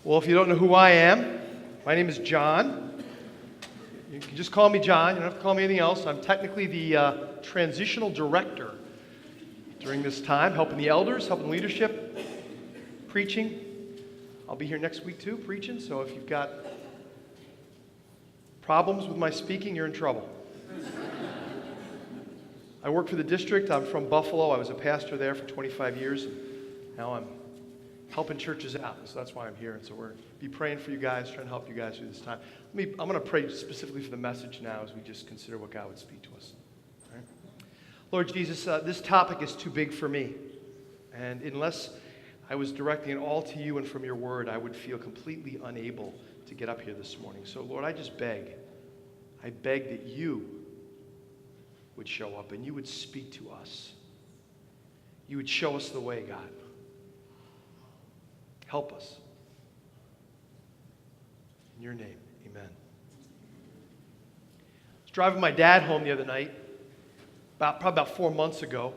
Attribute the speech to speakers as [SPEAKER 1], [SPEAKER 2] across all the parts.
[SPEAKER 1] Well, if you don't know who I am, my name is John. You can just call me John. You don't have to call me anything else. I'm technically the transitional director during this time, helping the elders, helping leadership, preaching. I'll be here next week too, preaching. So if you've got problems with my speaking, you're in trouble. I work for the district. I'm from Buffalo. I was a pastor there for 25 years. Now I'm helping churches out, so that's why I'm here. And so we're be praying for you guys, trying to help you guys through this time. I'm going to pray specifically for the message now as we just consider what God would speak to us. All right? Lord Jesus, this topic is too big for me. And unless I was directing it all to you and from your word, I would feel completely unable to get up here this morning. So Lord, I just beg. I beg that you would show up and you would speak to us. You would show us the way, God. Help us. In your name, amen. I was driving my dad home the other night, probably about 4 months ago,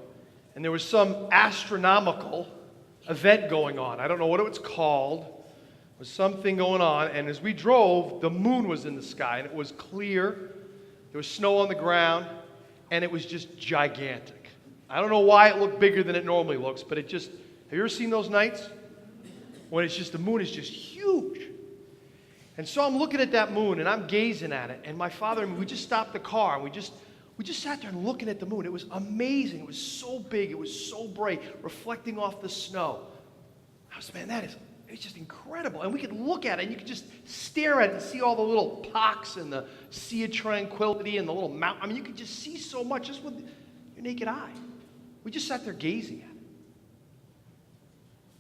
[SPEAKER 1] and there was some astronomical event going on. I don't know what it was called. There was something going on, and as we drove, the moon was in the sky, and it was clear. There was snow on the ground, and it was just gigantic. I don't know why it looked bigger than it normally looks, but it just, have you ever seen those nights? When it's just, the moon is just huge. And so I'm looking at that moon, and I'm gazing at it, and my father and me, we just stopped the car, and we just sat there and looking at the moon. It was amazing. It was so big. It was so bright, reflecting off the snow. I was, man, it's just incredible. And we could look at it, and you could just stare at it and see all the little pocks and the Sea of Tranquility and the little mountain. I mean, you could just see so much just with your naked eye. We just sat there gazing at it.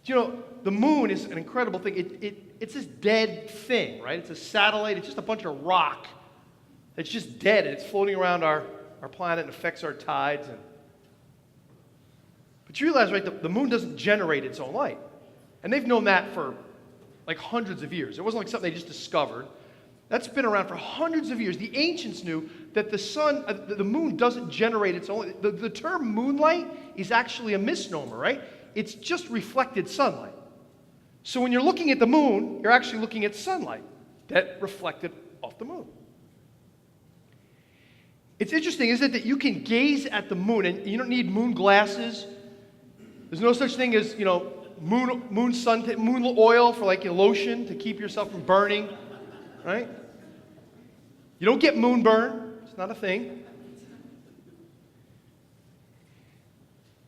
[SPEAKER 1] You know, the moon is an incredible thing. It's this dead thing, right? It's a satellite. It's just a bunch of rock. It's just dead, and it's floating around our planet and affects our tides. But you realize, right, the moon doesn't generate its own light. And they've known that for like hundreds of years. It wasn't like something they just discovered. That's been around for hundreds of years. The ancients knew that the moon doesn't generate its own. The term moonlight is actually a misnomer, right? It's just reflected sunlight. So when you're looking at the moon, you're actually looking at sunlight that reflected off the moon. It's interesting, isn't it, that you can gaze at the moon, and you don't need moon glasses. There's no such thing as, moon oil for like lotion to keep yourself from burning, right? You don't get moon burn. It's not a thing.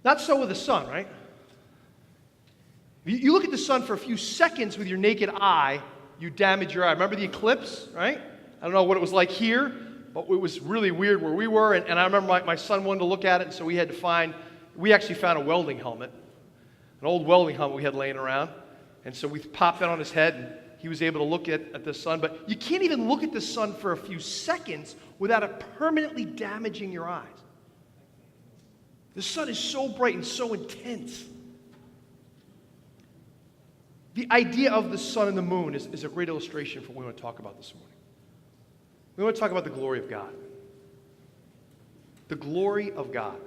[SPEAKER 1] Not so with the sun, right? You look at the sun for a few seconds with your naked eye, you damage your eye. Remember the eclipse, right? I don't know what it was like here, but it was really weird where we were. And I remember my son wanted to look at it, and so we actually found a welding helmet, an old welding helmet we had laying around. And so we popped that on his head, and he was able to look at the sun. But you can't even look at the sun for a few seconds without it permanently damaging your eyes. The sun is so bright and so intense. The idea of the sun and the moon is a great illustration for what we want to talk about this morning. We want to talk about the glory of God. The glory of God.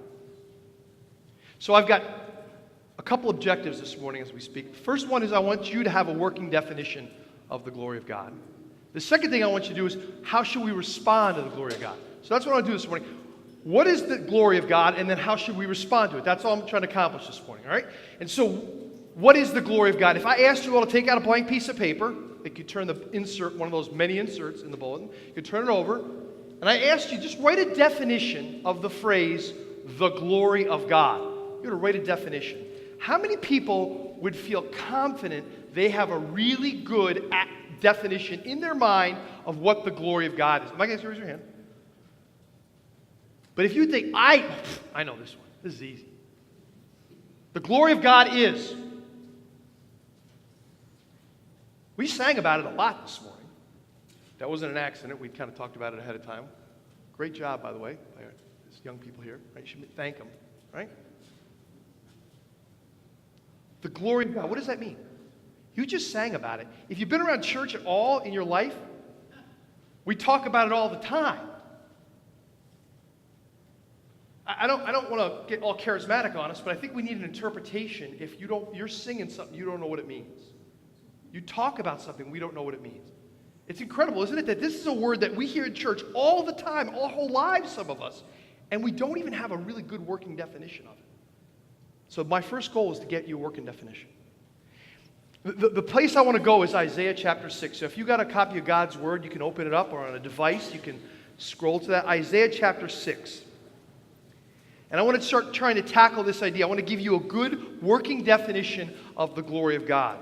[SPEAKER 1] So I've got a couple objectives this morning as we speak. The first one is I want you to have a working definition of the glory of God. The second thing I want you to do is how should we respond to the glory of God? So that's what I want to do this morning. What is the glory of God, and then how should we respond to it? That's all I'm trying to accomplish this morning, all right? And so what is the glory of God? If I asked you all to take out a blank piece of paper, you could turn the insert, one of those many inserts in the bulletin, you could turn it over, and I asked you just write a definition of the phrase, the glory of God. You're going to write a definition. How many people would feel confident they have a really good definition in their mind of what the glory of God is? Am I going to raise your hand? But if you think, I know this one. This is easy. The glory of God is. We sang about it a lot this morning. That wasn't an accident. We kind of talked about it ahead of time. Great job, by the way, by these young people here. Right? You should thank them, right? The glory of God. What does that mean? You just sang about it. If you've been around church at all in your life, we talk about it all the time. I don't want to get all charismatic on us, but I think we need an interpretation if you're singing something you don't know what it means. You talk about something, we don't know what it means. It's incredible, isn't it, that this is a word that we hear in church all the time, our whole lives, some of us, and we don't even have a really good working definition of it. So my first goal is to get you a working definition. The place I want to go is Isaiah chapter 6. So if you got a copy of God's Word, you can open it up, or on a device, you can scroll to that. Isaiah chapter 6. And I want to start trying to tackle this idea. I want to give you a good working definition of the glory of God.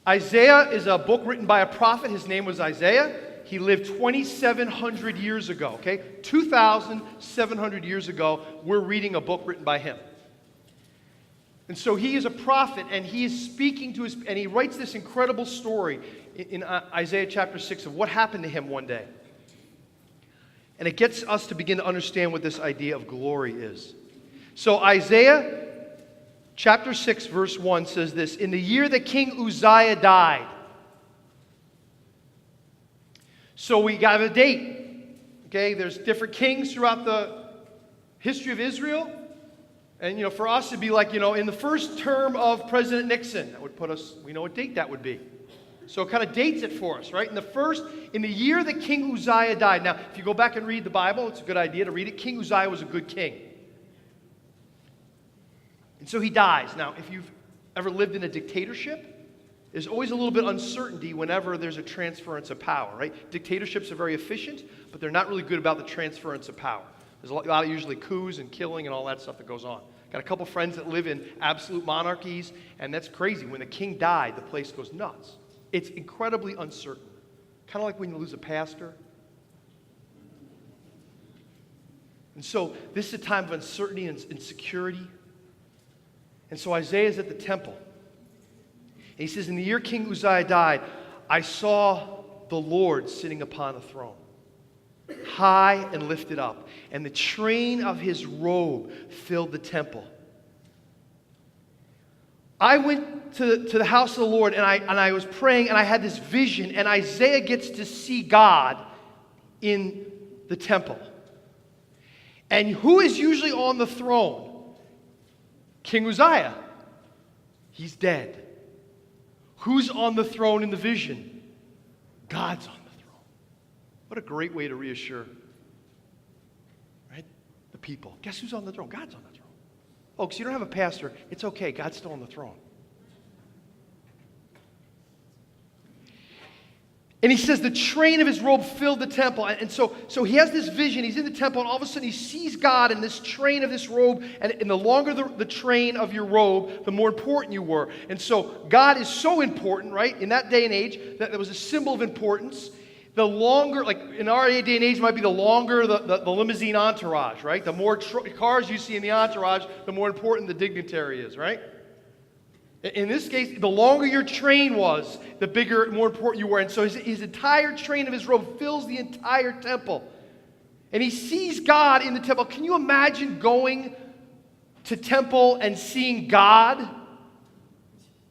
[SPEAKER 1] Isaiah is a book written by a prophet. His name was Isaiah. He lived 2,700 years ago, okay? 2,700 years ago, we're reading a book written by him. And so he is a prophet, and he is speaking to and he writes this incredible story in Isaiah chapter 6 of what happened to him one day. And it gets us to begin to understand what this idea of glory is. So Isaiah chapter 6 verse 1 says this, "In the year that King Uzziah died." So we got a date. Okay, there's different kings throughout the history of Israel. And, for us, it'd be like, in the first term of President Nixon. That would put us, we know what date that would be. So it kind of dates it for us, right? In the year that King Uzziah died. Now, if you go back and read the Bible, it's a good idea to read it. King Uzziah was a good king. And so he dies. Now, if you've ever lived in a dictatorship, there's always a little bit of uncertainty whenever there's a transference of power, right? Dictatorships are very efficient, but they're not really good about the transference of power. There's a lot of usually coups and killing and all that stuff that goes on. Got a couple friends that live in absolute monarchies, and that's crazy. When the king died, the place goes nuts. It's incredibly uncertain. Kind of like when you lose a pastor. And so this is a time of uncertainty and insecurity. And so Isaiah is at the temple. And he says, "In the year King Uzziah died, I saw the Lord sitting upon a throne, high and lifted up, and the train of his robe filled the temple. I went to the house of the Lord, and I was praying, and I had this vision, and Isaiah gets to see God in the temple. And who is usually on the throne? King Uzziah. He's dead. Who's on the throne in the vision? God's on the throne. What a great way to reassure, right? The people. Guess who's on the throne? God's on the throne. Folks, you don't have a pastor. It's okay. God's still on the throne. And he says the train of his robe filled the temple. And so he has this vision. He's in the temple, and all of a sudden he sees God in this train of this robe. And the longer the train of your robe, the more important you were. And so God is so important, right? In that day and age, that was a symbol of importance. The longer, like in our day and age, might be the longer the limousine entourage, right? The more cars you see in the entourage, the more important the dignitary is, right? In this case, the longer your train was, the bigger, more important you were. And so his entire train of his robe fills the entire temple. And he sees God in the temple. Can you imagine going to temple and seeing God?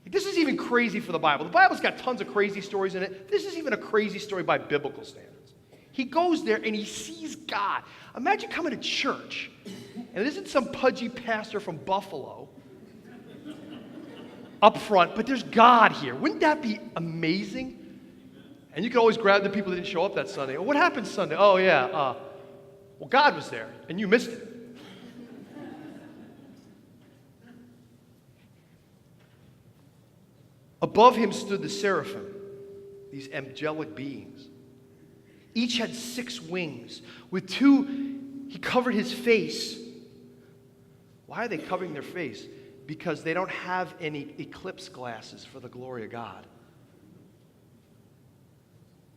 [SPEAKER 1] This is even crazy for the Bible. The Bible's got tons of crazy stories in it. This is even a crazy story by biblical standards. He goes there and he sees God. Imagine coming to church, and it isn't some pudgy pastor from Buffalo up front, but there's God here. Wouldn't that be amazing? And you could always grab the people that didn't show up that Sunday. Oh, what happened Sunday? Oh, yeah. Well, God was there, and you missed it. Above him stood the seraphim, these angelic beings. Each had 6 wings. With 2, he covered his face. Why are they covering their face? Because they don't have any eclipse glasses for the glory of God.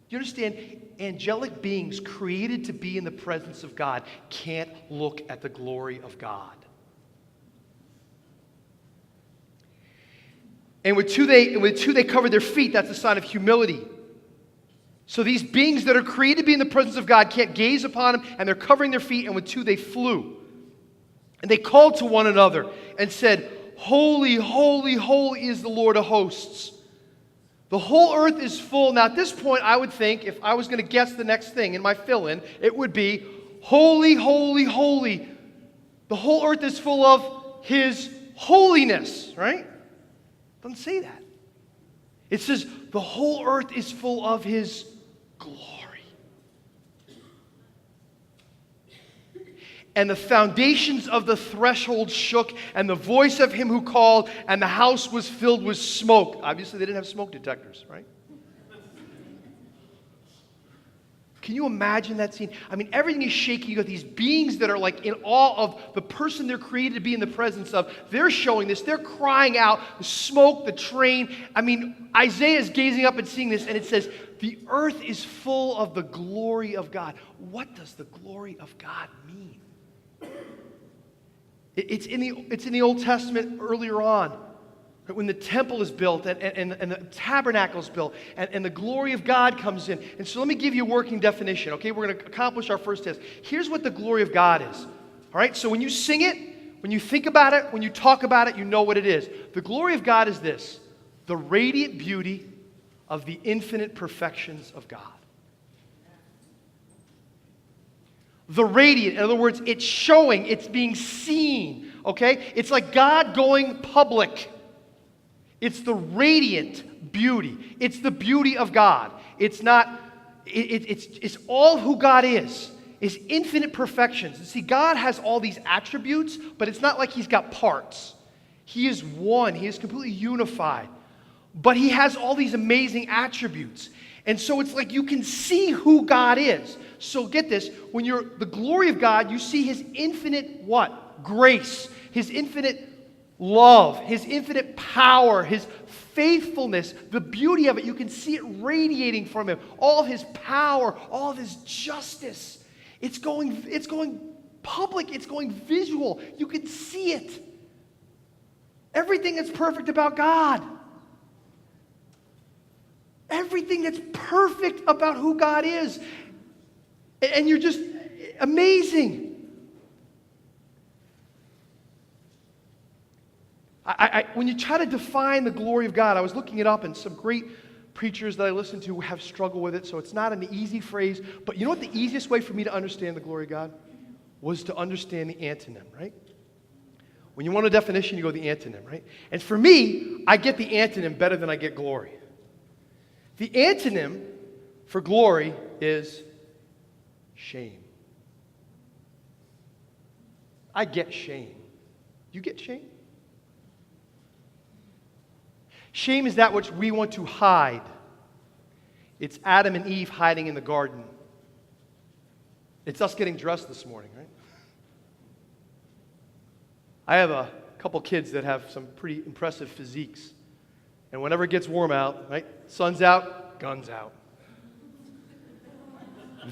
[SPEAKER 1] Do you understand? Angelic beings created to be in the presence of God can't look at the glory of God. And with two they covered their feet. That's a sign of humility. So these beings that are created to be in the presence of God can't gaze upon him, and they're covering their feet, and with 2 they flew. And they called to one another and said, "Holy, holy, holy is the Lord of hosts. The whole earth is full." Now at this point, I would think, if I was going to guess the next thing in my fill-in, it would be, "Holy, holy, holy. The whole earth is full of his holiness," right? It doesn't say that. It says the whole earth is full of his glory. And the foundations of the threshold shook, and the voice of him who called, and the house was filled with smoke. Obviously, they didn't have smoke detectors, right? Can you imagine that scene? I mean, everything is shaking. You got these beings that are like in awe of the person they're created to be in the presence of. They're showing this. They're crying out. The smoke, the train. I mean, Isaiah is gazing up and seeing this, and it says, the earth is full of the glory of God. What does the glory of God mean? It's in the Old Testament earlier on, when the temple is built and the tabernacle is built and the glory of God comes in. And so let me give you a working definition, okay? We're going to accomplish our first test. Here's what the glory of God is, all right? So when you sing it, when you think about it, when you talk about it, you know what it is. The glory of God is this: the radiant beauty of the infinite perfections of God. The radiant, in other words, it's showing, it's being seen, okay? It's like God going public. It's the radiant beauty. It's the beauty of God. It's not, it's all who God is infinite perfections. And see, God has all these attributes, but it's not like he's got parts. He is one. He is completely unified. But he has all these amazing attributes. And so it's like you can see who God is. So get this, when you're the glory of God, you see his infinite what? Grace, his infinite love, his infinite power, his faithfulness, the beauty of it. You can see it radiating from him. All of his power, all of his justice. It's going public, it's going visual. You can see it. Everything that's perfect about God. Everything that's perfect about who God is. And you're just amazing. When you try to define the glory of God, I was looking it up, and some great preachers that I listen to have struggled with it, so it's not an easy phrase. But you know what the easiest way for me to understand the glory of God was to understand the antonym, right? When you want a definition, you go the antonym, right? And for me, I get the antonym better than I get glory. The antonym for glory is shame. I get shame. You get shame? Shame is that which we want to hide. It's Adam and Eve hiding in the garden. It's us getting dressed this morning, right? I have a couple kids that have some pretty impressive physiques. And whenever it gets warm out, right? Sun's out, guns out.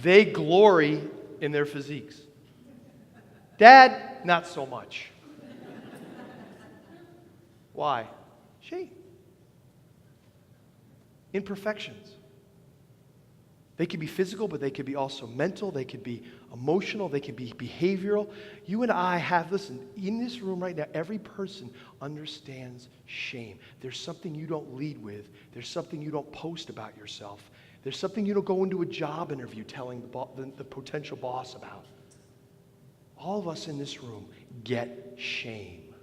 [SPEAKER 1] They glory in their physiques. Dad, not so much. Why? Shame. Imperfections. They could be physical, but they could be also mental. They could be emotional. They could be behavioral. You and I have, listen, in this room right now, every person understands shame. There's something you don't lead with. There's something you don't post about yourself. There's something you don't go into a job interview telling the potential boss about. All of us in this room get shame.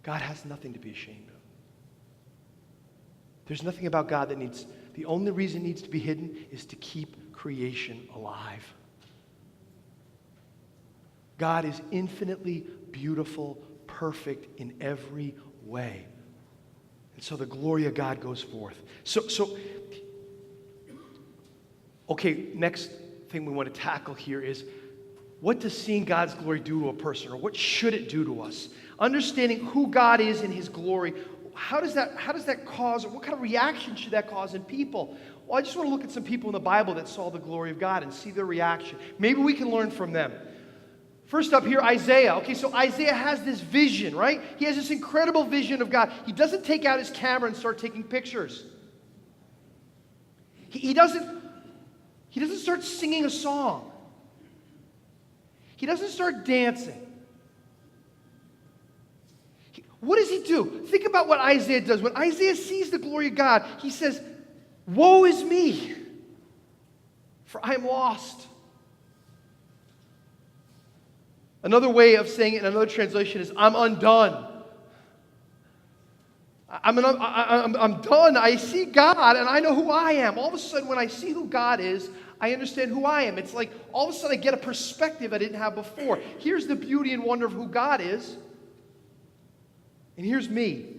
[SPEAKER 1] God has nothing to be ashamed of. There's nothing about God that the only reason it needs to be hidden is to keep creation alive. God is infinitely beautiful, perfect in every way. And so the glory of God goes forth. Okay, next thing we want to tackle here is, what does seeing God's glory do to a person, or what should it do to us? Understanding who God is in his glory, how does that cause, or what kind of reaction should that cause in people? Well, I just want to look at some people in the Bible that saw the glory of God and see their reaction. Maybe we can learn from them. First up here, Isaiah. Okay, so Isaiah has this vision, right? He has this incredible vision of God. He doesn't take out his camera and start taking pictures. He doesn't start singing a song. He doesn't start dancing. What does he do? Think about what Isaiah does. When Isaiah sees the glory of God, he says, "Woe is me, for I am lost." Another way of saying it in another translation is, I'm undone. I'm done. I see God and I know who I am. All of a sudden, when I see who God is, I understand who I am. It's like all of a sudden I get a perspective I didn't have before. Here's the beauty and wonder of who God is. And here's me.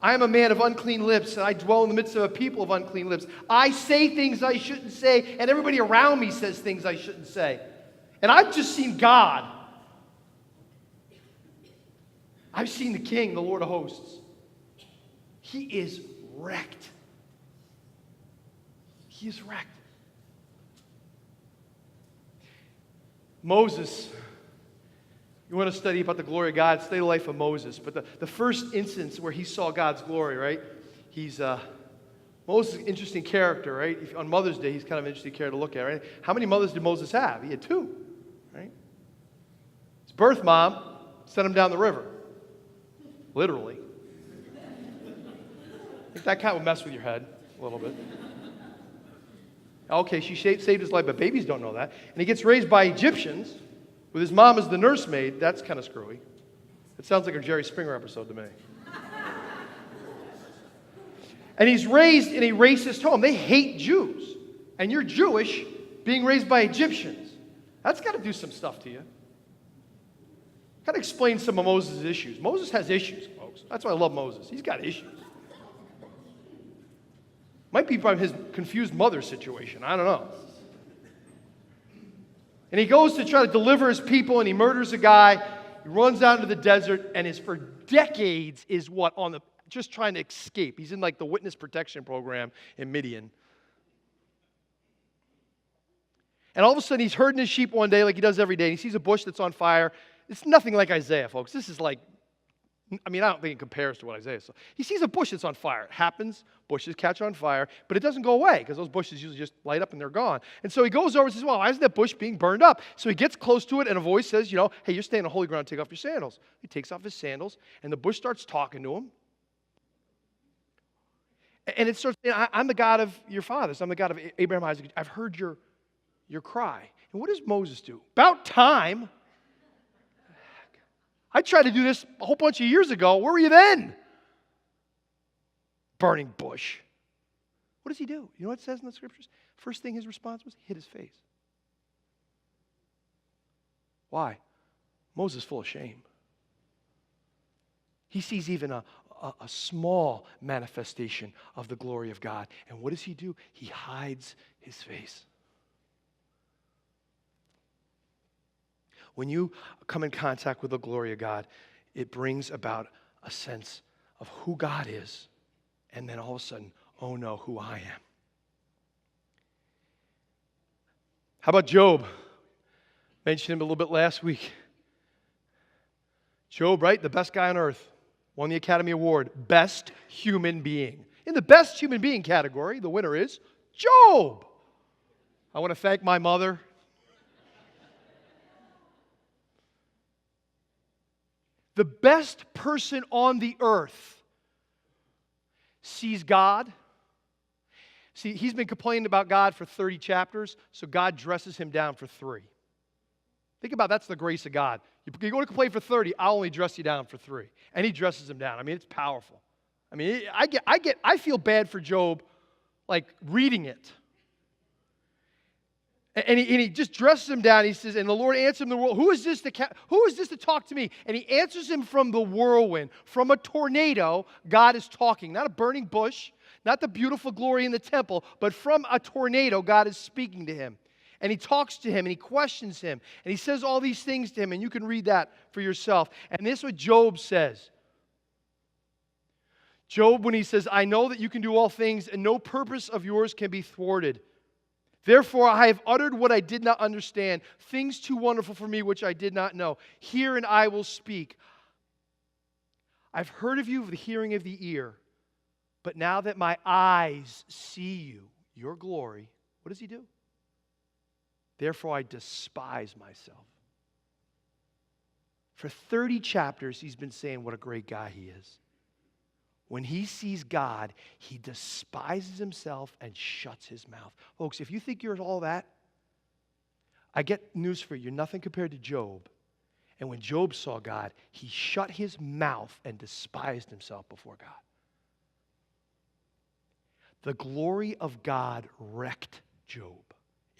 [SPEAKER 1] I am a man of unclean lips, and I dwell in the midst of a people of unclean lips. I say things I shouldn't say, and everybody around me says things I shouldn't say. And I've just seen God. I've seen the King, the Lord of hosts. He is wrecked. He is wrecked. Moses, you want to study about the glory of God, study the life of Moses. But the first instance where he saw God's glory, right? Moses is an interesting character, right? On Mother's Day, he's kind of an interesting character to look at, right? How many mothers did Moses have? He had 2, right? His birth mom sent him down the river. Literally. I think that kind of would mess with your head a little bit. Okay, she saved his life, but babies don't know that. And he gets raised by Egyptians with his mom as the nursemaid. That's kind of screwy. It sounds like a Jerry Springer episode to me. And he's raised in a racist home. They hate Jews. And you're Jewish being raised by Egyptians. That's got to do some stuff to you. Got to explain some of Moses' issues. Moses has issues, folks. That's why I love Moses. He's got issues. Might be from his confused mother situation. I don't know. And he goes to try to deliver his people, and he murders a guy. He runs out into the desert, and is for decades is what on the just trying to escape. He's in like the witness protection program in Midian. And all of a sudden, he's herding his sheep one day, like he does every day. And he sees a bush that's on fire. It's nothing like Isaiah, folks. This is like, I don't think it compares to what Isaiah saw. He sees a bush that's on fire. It happens, bushes catch on fire, but it doesn't go away because those bushes usually just light up and they're gone. And so he goes over and says, well, why isn't that bush being burned up? So he gets close to it and a voice says, hey, you're staying on holy ground, take off your sandals. He takes off his sandals and the bush starts talking to him. And it starts saying, I'm the God of your fathers. I'm the God of Abraham, Isaac. I've heard your cry. And what does Moses do? About time. I tried to do this a whole bunch of years ago. Where were you then? Burning bush. What does he do? You know what it says in the scriptures? First thing his response was, he hid his face. Why? Moses is full of shame. He sees even a small manifestation of the glory of God. And what does he do? He hides his face. When you come in contact with the glory of God, it brings about a sense of who God is. And then all of a sudden, oh no, who I am. How about Job? Mentioned him a little bit last week. Job, right? The best guy on earth. Won the Academy Award. Best human being. In the best human being category, the winner is Job. I want to thank my mother. The best person on the earth sees God. See, he's been complaining about God for 30 chapters, so God dresses him down for 3. Think about that's the grace of God. You're going to complain for 30, I'll only dress you down for 3. And he dresses him down. It's powerful. I feel bad for Job, like reading it. And he just dresses him down. He says, and the Lord answered him, who is this to talk to me? And he answers him from the whirlwind. From a tornado, God is talking. Not a burning bush, not the beautiful glory in the temple, but from a tornado, God is speaking to him. And he talks to him, and he questions him. And he says all these things to him, and you can read that for yourself. And this is what Job says. Job, when he says, I know that you can do all things, and no purpose of yours can be thwarted. Therefore, I have uttered what I did not understand, things too wonderful for me which I did not know. Hear and I will speak. I've heard of you with the hearing of the ear, but now that my eyes see you, your glory, what does he do? Therefore, I despise myself. For 30 chapters, he's been saying what a great guy he is. When he sees God, he despises himself and shuts his mouth. Folks, if you think you're all that, I get news for you. You're nothing compared to Job. And when Job saw God, he shut his mouth and despised himself before God. The glory of God wrecked Job.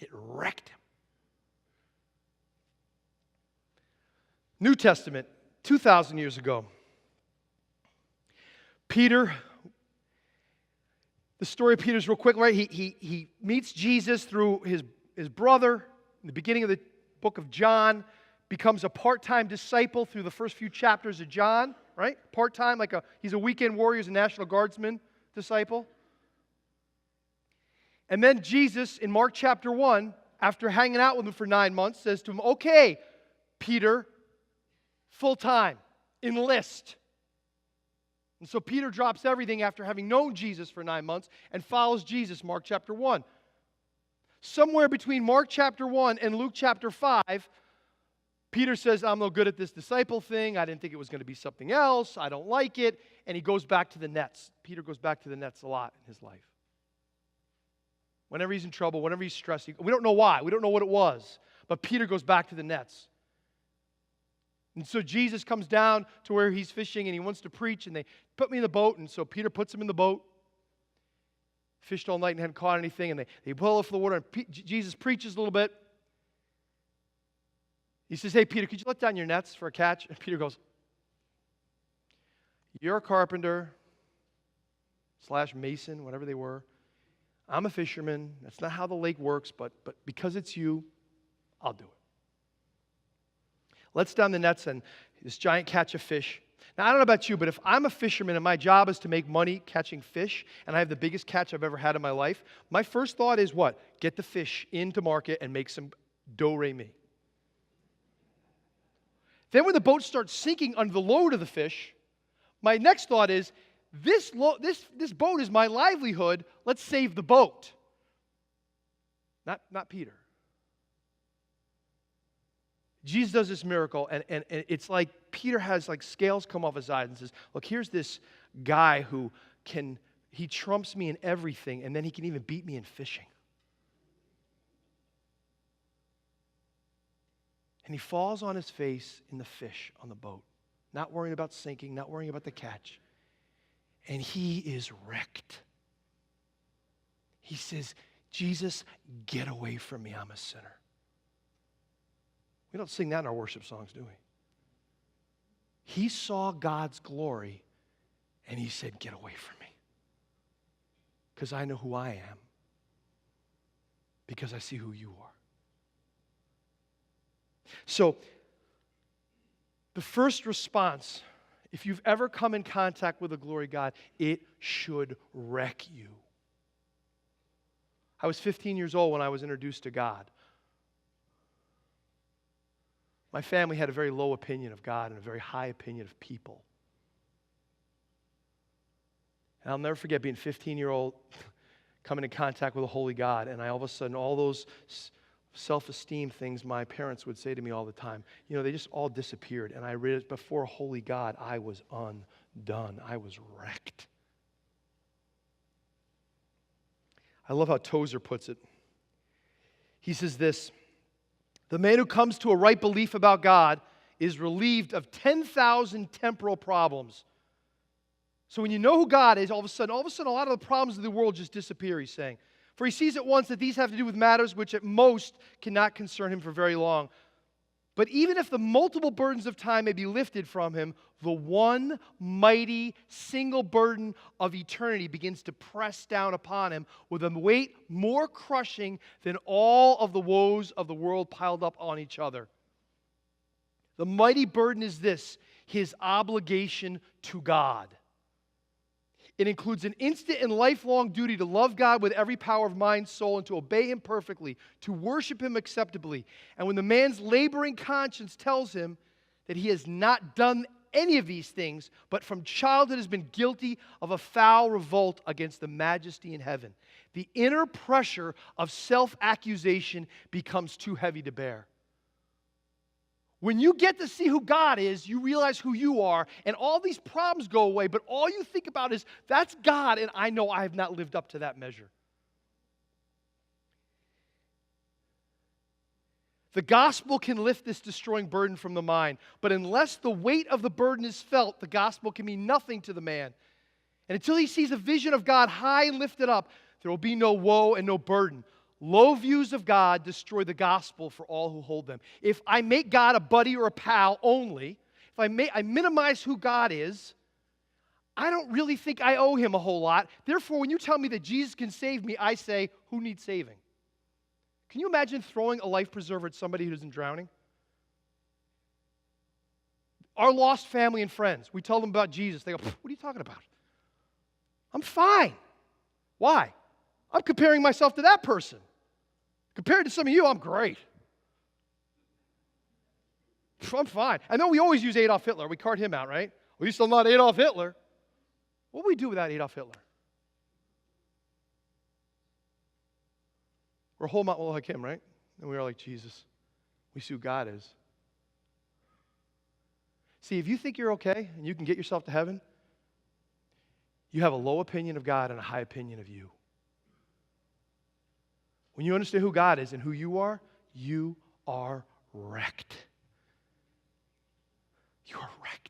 [SPEAKER 1] It wrecked him. New Testament, 2,000 years ago. Peter, the story of Peter's real quick, right? He meets Jesus through his brother in the beginning of the book of John, becomes a part-time disciple through the first few chapters of John, right? Part-time, he's a weekend warrior, he's a National Guardsman disciple. And then Jesus, in Mark chapter 1, after hanging out with him for 9 months, says to him, okay, Peter, full-time, enlist. And so Peter drops everything after having known Jesus for 9 months and follows Jesus, Mark chapter 1. Somewhere between Mark chapter 1 and Luke chapter 5, Peter says, I'm no good at this disciple thing. I didn't think it was going to be something else. I don't like it. And he goes back to the nets. Peter goes back to the nets a lot in his life. Whenever he's in trouble, whenever he's stressed, we don't know why. We don't know what it was. But Peter goes back to the nets. And so Jesus comes down to where he's fishing and he wants to preach. And they put me in the boat. And so Peter puts him in the boat. Fished all night and hadn't caught anything. And they pull off the water. And Jesus preaches a little bit. He says, hey, Peter, could you let down your nets for a catch? And Peter goes, you're a carpenter / mason, whatever they were. I'm a fisherman. That's not how the lake works, but because it's you, I'll do it. Lets down the nets and this giant catch of fish. Now, I don't know about you, but if I'm a fisherman and my job is to make money catching fish, and I have the biggest catch I've ever had in my life, my first thought is what? Get the fish into market and make some do-re-mi. Then when the boat starts sinking under the load of the fish, my next thought is, this boat is my livelihood. Let's save the boat. Not Peter. Jesus does this miracle, and it's like Peter has scales come off his eyes and says, look, here's this guy who he trumps me in everything, and then he can even beat me in fishing. And he falls on his face in the fish on the boat, not worrying about sinking, not worrying about the catch. And he is wrecked. He says, Jesus, get away from me, I'm a sinner. We don't sing that in our worship songs, do we? He saw God's glory, and he said, get away from me. Because I know who I am. Because I see who you are. So, the first response, if you've ever come in contact with the glory of God, it should wreck you. I was 15 years old when I was introduced to God. My family had a very low opinion of God and a very high opinion of people. And I'll never forget being 15-year-old, coming in contact with a holy God, and all of a sudden, all those self-esteem things my parents would say to me all the time, they just all disappeared. And I realized before a holy God, I was undone. I was wrecked. I love how Tozer puts it. He says this, the man who comes to a right belief about God is relieved of 10,000 temporal problems. So when you know who God is, all of a sudden, a lot of the problems of the world just disappear, he's saying. For he sees at once that these have to do with matters which at most cannot concern him for very long. But even if the multiple burdens of time may be lifted from him, the one mighty single burden of eternity begins to press down upon him with a weight more crushing than all of the woes of the world piled up on each other. The mighty burden is this, his obligation to God. It includes an instant and lifelong duty to love God with every power of mind, soul, and to obey Him perfectly, to worship Him acceptably. And when the man's laboring conscience tells him that he has not done any of these things, but from childhood has been guilty of a foul revolt against the majesty in heaven, the inner pressure of self-accusation becomes too heavy to bear. When you get to see who God is, you realize who you are, and all these problems go away, but all you think about is, that's God, and I know I have not lived up to that measure. The gospel can lift this destroying burden from the mind. But unless the weight of the burden is felt, the gospel can mean nothing to the man. And until he sees a vision of God high and lifted up, there will be no woe and no burden. Low views of God destroy the gospel for all who hold them. If I make God a buddy or a pal only, if I minimize who God is, I don't really think I owe him a whole lot. Therefore, when you tell me that Jesus can save me, I say, who needs saving? Can you imagine throwing a life preserver at somebody who isn't drowning? Our lost family and friends, we tell them about Jesus. They go, what are you talking about? I'm fine. Why? I'm comparing myself to that person. Compared to some of you, I'm great. I'm fine. I know we always use Adolf Hitler. We cart him out, right? Well, you're still not Adolf Hitler. What would we do without Adolf Hitler? We're a whole lot more like him, right? And we are like Jesus. We see who God is. See, if you think you're okay and you can get yourself to heaven, you have a low opinion of God and a high opinion of you. When you understand who God is and who you are wrecked. You are wrecked.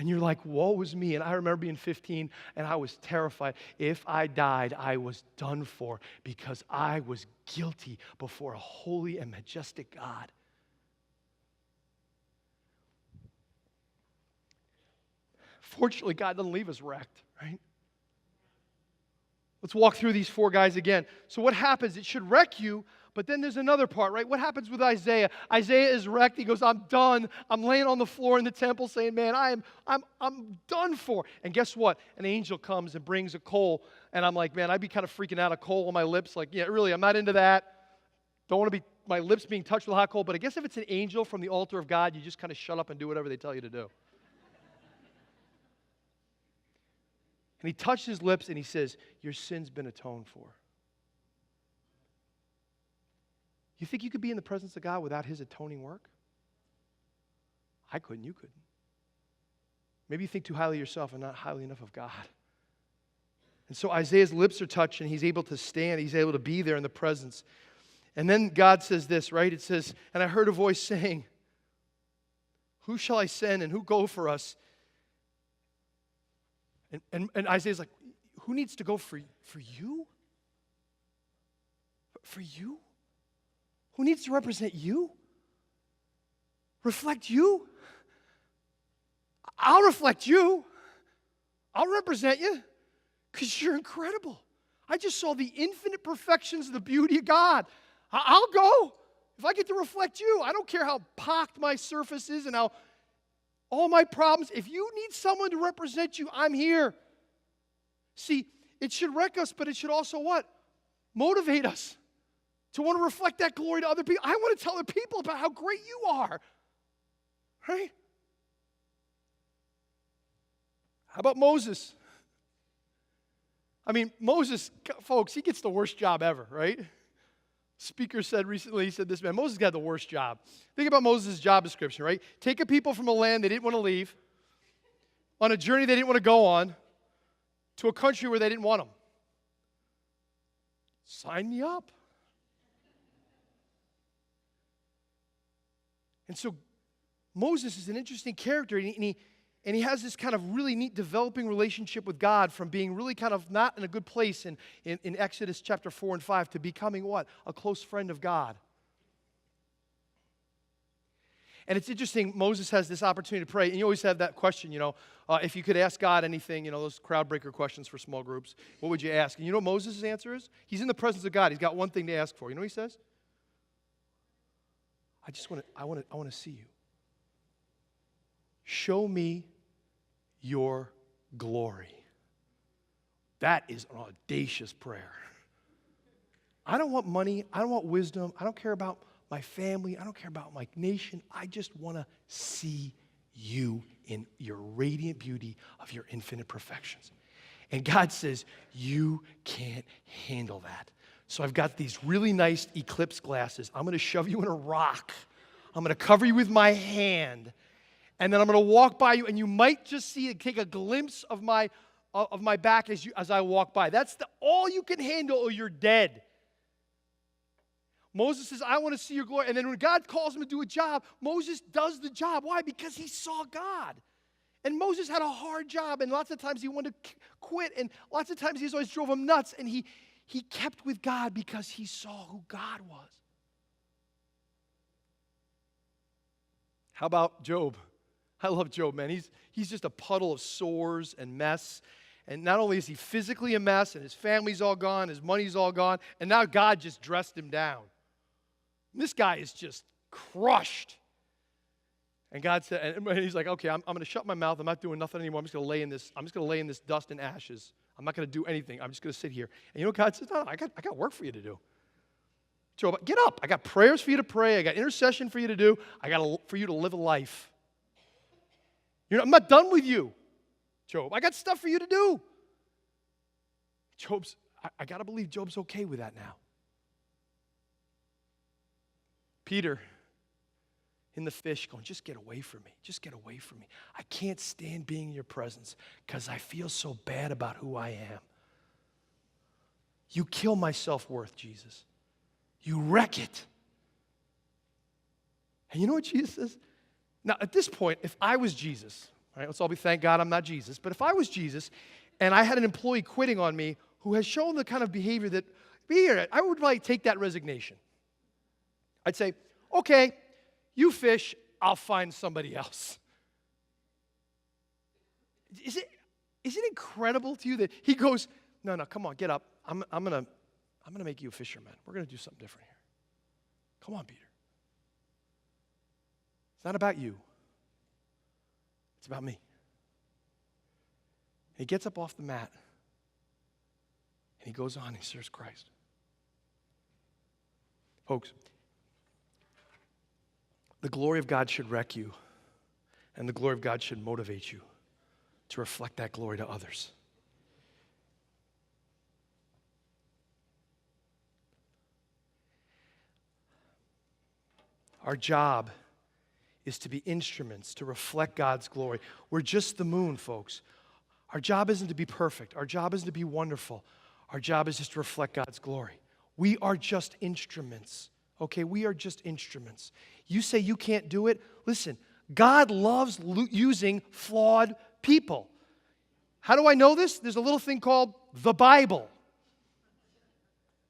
[SPEAKER 1] And you're like, woe is me. And I remember being 15 and I was terrified. If I died, I was done for because I was guilty before a holy and majestic God. Fortunately, God doesn't leave us wrecked, right? Let's walk through these four guys again. So what happens? It should wreck you, but then there's another part, right? What happens with Isaiah? Isaiah is wrecked. He goes, I'm done. I'm laying on the floor in the temple saying, man, I'm done for. And guess what? An angel comes and brings a coal, and I'm like, man, I'd be kind of freaking out, a coal on my lips. Like, yeah, really, I'm not into that. Don't want to be my lips being touched with hot coal. But I guess if it's an angel from the altar of God, you just kind of shut up and do whatever they tell you to do. And he touched his lips and he says, your sin's been atoned for. You think you could be in the presence of God without his atoning work? I couldn't, you couldn't. Maybe you think too highly of yourself and not highly enough of God. And so Isaiah's lips are touched and he's able to stand. He's able to be there in the presence. And then God says this, right? It says, and I heard a voice saying, who shall I send and who go for us? And Isaiah's like, who needs to go for you? For you? Who needs to represent you? Reflect you? I'll reflect you. I'll represent you because you're incredible. I just saw the infinite perfections of the beauty of God. I'll go. If I get to reflect you, I don't care how pocked my surface is and how all my problems. If you need someone to represent you, I'm here. See, it should wreck us, but it should also what? Motivate us to want to reflect that glory to other people. I want to tell other people about how great you are. Right? How about Moses? I mean, Moses, folks, he gets the worst job ever, right? Speaker said recently, he said this, man, Moses got the worst job. Think about Moses' job description, right? Take a people from a land they didn't want to leave, on a journey they didn't want to go on, to a country where they didn't want them. Sign me up. And so Moses is an interesting character, and he has this kind of really neat developing relationship with God from being really kind of not in a good place in Exodus chapter 4 and 5 to becoming what? A close friend of God. And it's interesting, Moses has this opportunity to pray, and you always have that question, if you could ask God anything, those crowd breaker questions for small groups, what would you ask? And you know what Moses' answer is? He's in the presence of God. He's got one thing to ask for. You know what he says? I want to see you. Show me your glory. That is an audacious prayer. I don't want money. I don't want wisdom. I don't care about my family. I don't care about my nation. I just want to see you in your radiant beauty of your infinite perfections. And God says, you can't handle that. So I've got these really nice eclipse glasses. I'm going to shove you in a rock. I'm going to cover you with my hand. And then I'm going to walk by you, and you might just take a glimpse of my back as I walk by. That's all you can handle, or you're dead. Moses says, I want to see your glory. And then when God calls him to do a job, Moses does the job. Why? Because he saw God. And Moses had a hard job, and lots of times he wanted to quit, and lots of times he always drove him nuts, and he kept with God because he saw who God was. How about Job? I love Job, man. He's just a puddle of sores and mess. And not only is he physically a mess, and his family's all gone, his money's all gone, and now God just dressed him down. This guy is just crushed. And God said, and he's like, okay, I'm going to shut my mouth. I'm not doing nothing anymore. I'm just going to lay in this dust and ashes. I'm not going to do anything. I'm just going to sit here. And you know what God says? No, I got work for you to do. Job, get up. I got prayers for you to pray. I got intercession for you to do. For you to live a life. I'm not done with you, Job. I got stuff for you to do. I got to believe Job's okay with that now. Peter in the fish going, just get away from me. Just get away from me. I can't stand being in your presence because I feel so bad about who I am. You kill my self-worth, Jesus. You wreck it. And you know what Jesus says? Now, at this point, if I was Jesus, all right, let's all be thank God I'm not Jesus, but if I was Jesus and I had an employee quitting on me who has shown the kind of behavior that, I would like take that resignation. I'd say, okay, you fish, I'll find somebody else. Is it incredible to you that he goes, no, come on, get up. I'm gonna make you a fisherman. We're gonna do something different here. Come on, Peter. It's not about you. It's about me. And he gets up off the mat and he goes on and he serves Christ. Folks, the glory of God should wreck you, and the glory of God should motivate you to reflect that glory to others. Our job is to be instruments to reflect God's glory. We're just the moon, folks. Our job isn't to be perfect. Our job isn't to be wonderful. Our job is just to reflect God's glory. We are just instruments. Okay, we are just instruments. You say you can't do it? Listen, God loves using flawed people. How do I know this? There's a little thing called the Bible.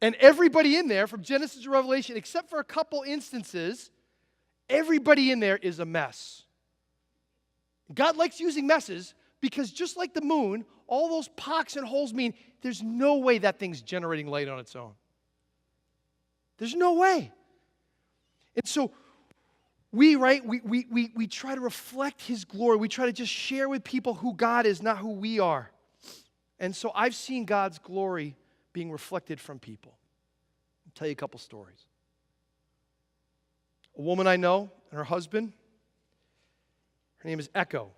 [SPEAKER 1] And everybody in there, from Genesis to Revelation, except for a couple instances, everybody in there is a mess. God likes using messes because just like the moon, all those pocks and holes mean there's no way that thing's generating light on its own. There's no way. And so we try to reflect His glory. We try to just share with people who God is, not who we are. And so I've seen God's glory being reflected from people. I'll tell you a couple stories. A woman I know and her husband, her name is Echo.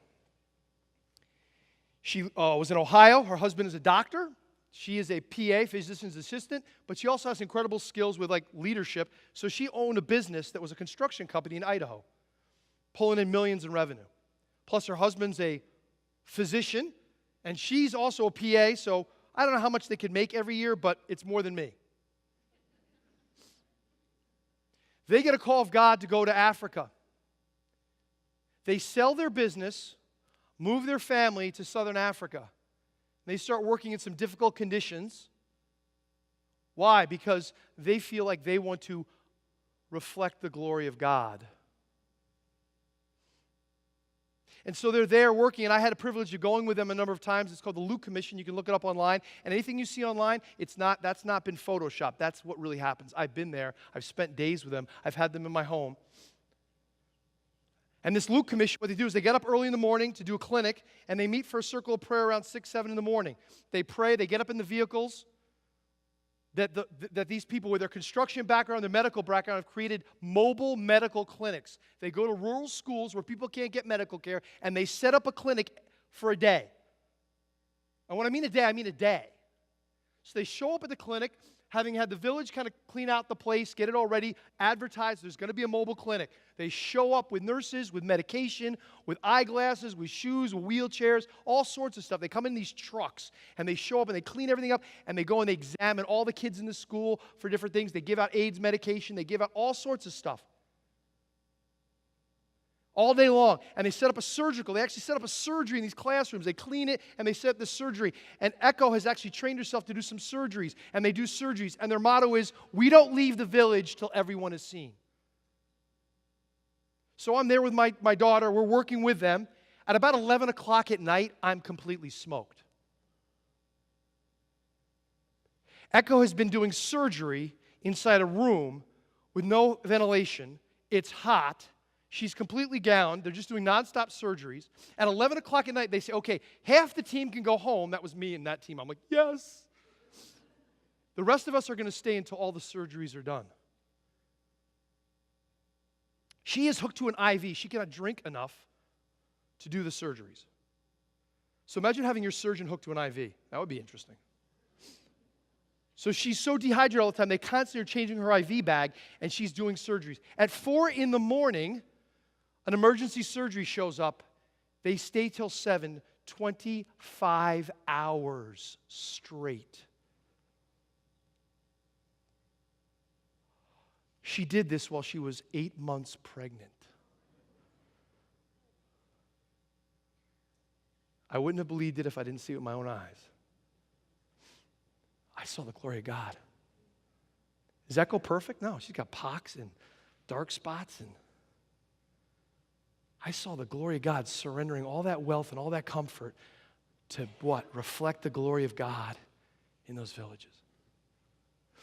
[SPEAKER 1] She was in Ohio. Her husband is a doctor. She is a PA, physician's assistant, but she also has incredible skills with leadership. So she owned a business that was a construction company in Idaho, pulling in millions in revenue. Plus her husband's a physician, and she's also a PA, so I don't know how much they could make every year, but it's more than me. They get a call of God to go to Africa. They sell their business, move their family to southern Africa. They start working in some difficult conditions. Why? Because they feel like they want to reflect the glory of God. And so they're there working, and I had a privilege of going with them a number of times. It's called the Luke Commission. You can look it up online. And anything you see online, that's not been photoshopped. That's what really happens. I've been there. I've spent days with them. I've had them in my home. And this Luke Commission, what they do is they get up early in the morning to do a clinic, and they meet for a circle of prayer around 6, 7 in the morning. They pray, they get up in the vehicles that these people with their construction background, their medical background, have created mobile medical clinics. They go to rural schools where people can't get medical care, and they set up a clinic for a day. And when I mean a day, I mean a day. So they show up at the clinic, having had the village kind of clean out the place, get it all ready, advertise there's going to be a mobile clinic. They show up with nurses, with medication, with eyeglasses, with shoes, with wheelchairs, all sorts of stuff. They come in these trucks, and they show up, and they clean everything up, and they go and they examine all the kids in the school for different things. They give out AIDS medication. They give out all sorts of stuff. All day long. And they set up they actually set up a surgery in these classrooms. They clean it and they set up the surgery. And Echo has actually trained herself to do some surgeries. And they do surgeries. And their motto is, we don't leave the village till everyone is seen. So I'm there with my daughter. We're working with them. At about 11 o'clock at night, I'm completely smoked. Echo has been doing surgery inside a room with no ventilation. It's hot. She's completely gowned. They're just doing nonstop surgeries. At 11 o'clock at night, they say, okay, half the team can go home. That was me and that team. I'm like, yes. The rest of us are going to stay until all the surgeries are done. She is hooked to an IV. She cannot drink enough to do the surgeries. So imagine having your surgeon hooked to an IV. That would be interesting. So she's so dehydrated all the time, they constantly are changing her IV bag, and she's doing surgeries. At 4 in the morning, an emergency surgery shows up. They stay till 7, 25 hours straight. She did this while she was 8 months pregnant. I wouldn't have believed it if I didn't see it with my own eyes. I saw the glory of God. Is Echo perfect? No, she's got pox and dark spots. And I saw the glory of God surrendering all that wealth and all that comfort to what? Reflect the glory of God in those villages.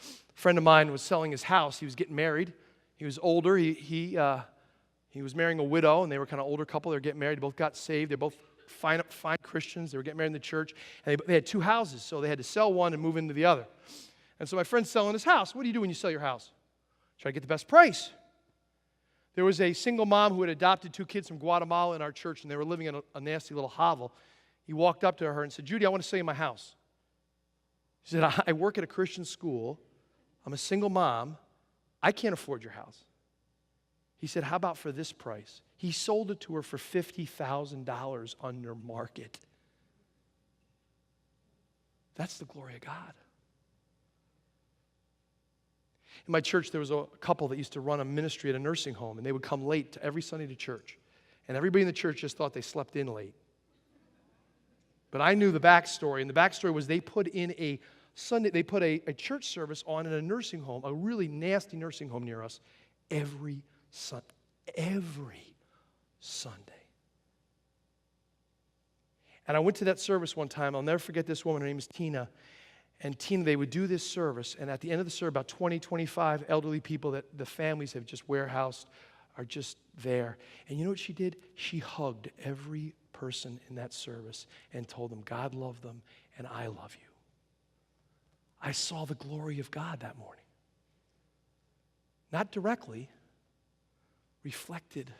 [SPEAKER 1] A friend of mine was selling his house. He was getting married. He was older. He was marrying a widow, and they were kind of older couple. They were getting married. They both got saved. They're both fine Christians. They were getting married in the church. And they had 2 houses, so they had to sell one and move into the other. And so my friend's selling his house. What do you do when you sell your house? Try to get the best price. There was a single mom who had adopted 2 kids from Guatemala in our church, and they were living in a nasty little hovel. He walked up to her and said, Judy, I want to sell you my house. She said, I work at a Christian school. I'm a single mom. I can't afford your house. He said, how about for this price? He sold it to her for $50,000 under market. That's the glory of God. In my church, there was a couple that used to run a ministry at a nursing home, and they would come late every Sunday to church. And everybody in the church just thought they slept in late. But I knew the backstory, and the backstory was they put a church service on in a nursing home, a really nasty nursing home near us, every Sunday. And I went to that service one time. I'll never forget this woman. Her name is Tina. And Tina, they would do this service, and at the end of the service, about 20, 25 elderly people that the families have just warehoused are just there. And you know what she did? She hugged every person in that service and told them, God loved them, and I love you. I saw the glory of God that morning. Not directly, reflected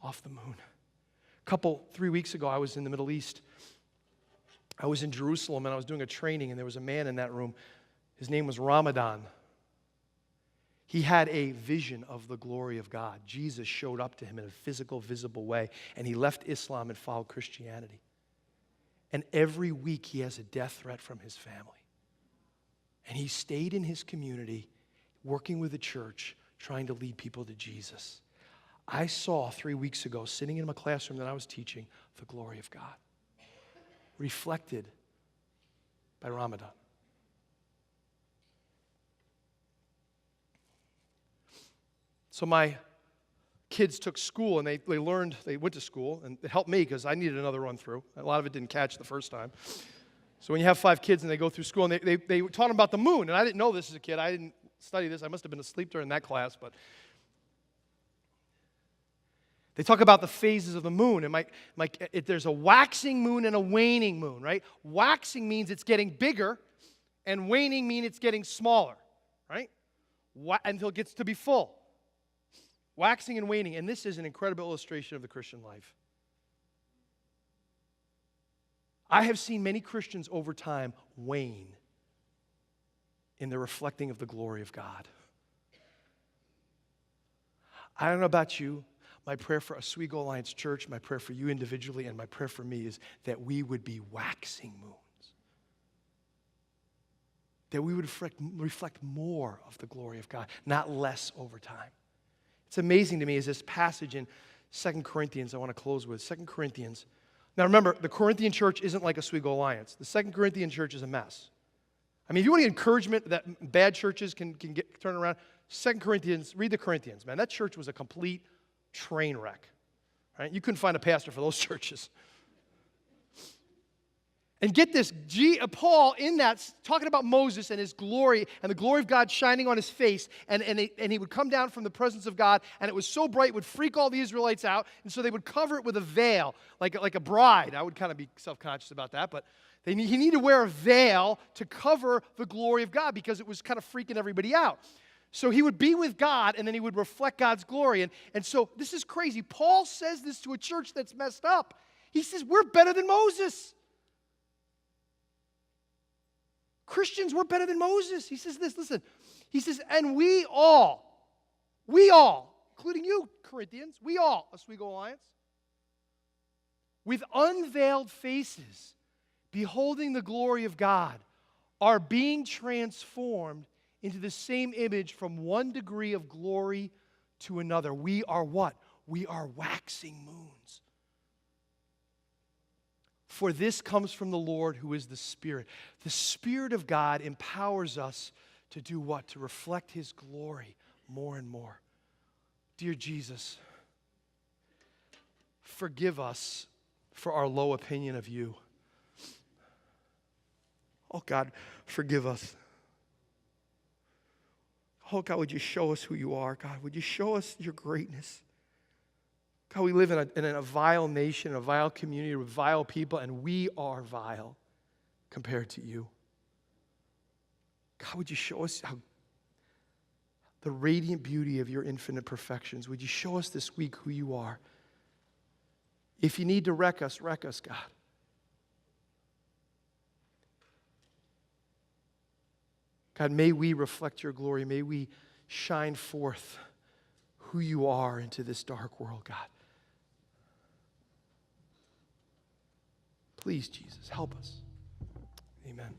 [SPEAKER 1] off the moon. 3 weeks ago, I was in the Middle East. I was in Jerusalem, and I was doing a training, and there was a man in that room. His name was Ramadan. He had a vision of the glory of God. Jesus showed up to him in a physical, visible way, and he left Islam and followed Christianity. And every week, he has a death threat from his family. And he stayed in his community, working with the church, trying to lead people to Jesus. I saw 3 weeks ago, sitting in my classroom that I was teaching, the glory of God, reflected by Ramadan. So my kids took school, and they went to school, and it helped me because I needed another run through. A lot of it didn't catch the first time. So when you have 5 kids and they go through school, and they taught them about the moon, and I didn't know this as a kid. I didn't study this. I must have been asleep during that class, but they talk about the phases of the moon. And there's a waxing moon and a waning moon, right? Waxing means it's getting bigger, and waning means it's getting smaller, right? Until it gets to be full. Waxing and waning. And this is an incredible illustration of the Christian life. I have seen many Christians over time wane in the reflecting of the glory of God. I don't know about you. My prayer for Oswego Alliance Church, my prayer for you individually, and my prayer for me is that we would be waxing moons. That we would reflect more of the glory of God, not less over time. It's amazing to me is this passage in 2 Corinthians I want to close with. 2 Corinthians. Now remember, the Corinthian church isn't like Oswego Alliance. The 2 Corinthian church is a mess. I mean, if you want encouragement that bad churches can get turned around, 2 Corinthians, read the Corinthians, man. That church was a complete train wreck. Right? You couldn't find a pastor for those churches. And get this, Paul in that, talking about Moses and his glory and the glory of God shining on his face, and he would come down from the presence of God, and it was so bright it would freak all the Israelites out, and so they would cover it with a veil, like a bride. I would kind of be self-conscious about that, but he needed to wear a veil to cover the glory of God because it was kind of freaking everybody out. So he would be with God, and then he would reflect God's glory. And so this is crazy. Paul says this to a church that's messed up. He says, we're better than Moses. Christians, we're better than Moses. He says this, listen. He says, and we all, including you, Corinthians, we all, Oswego Alliance, with unveiled faces, beholding the glory of God, are being transformed into the same image from one degree of glory to another. We are what? We are waxing moons. For this comes from the Lord who is the Spirit. The Spirit of God empowers us to do what? To reflect His glory more and more. Dear Jesus, forgive us for our low opinion of you. Oh God, forgive us. Oh God, would you show us who you are, God? Would you show us your greatness? God, we live in a vile nation, a vile community with vile people, and we are vile compared to you. God, would you show us the radiant beauty of your infinite perfections? Would you show us this week who you are? If you need to wreck us, God. God, may we reflect your glory. May we shine forth who you are into this dark world, God. Please, Jesus, help us. Amen.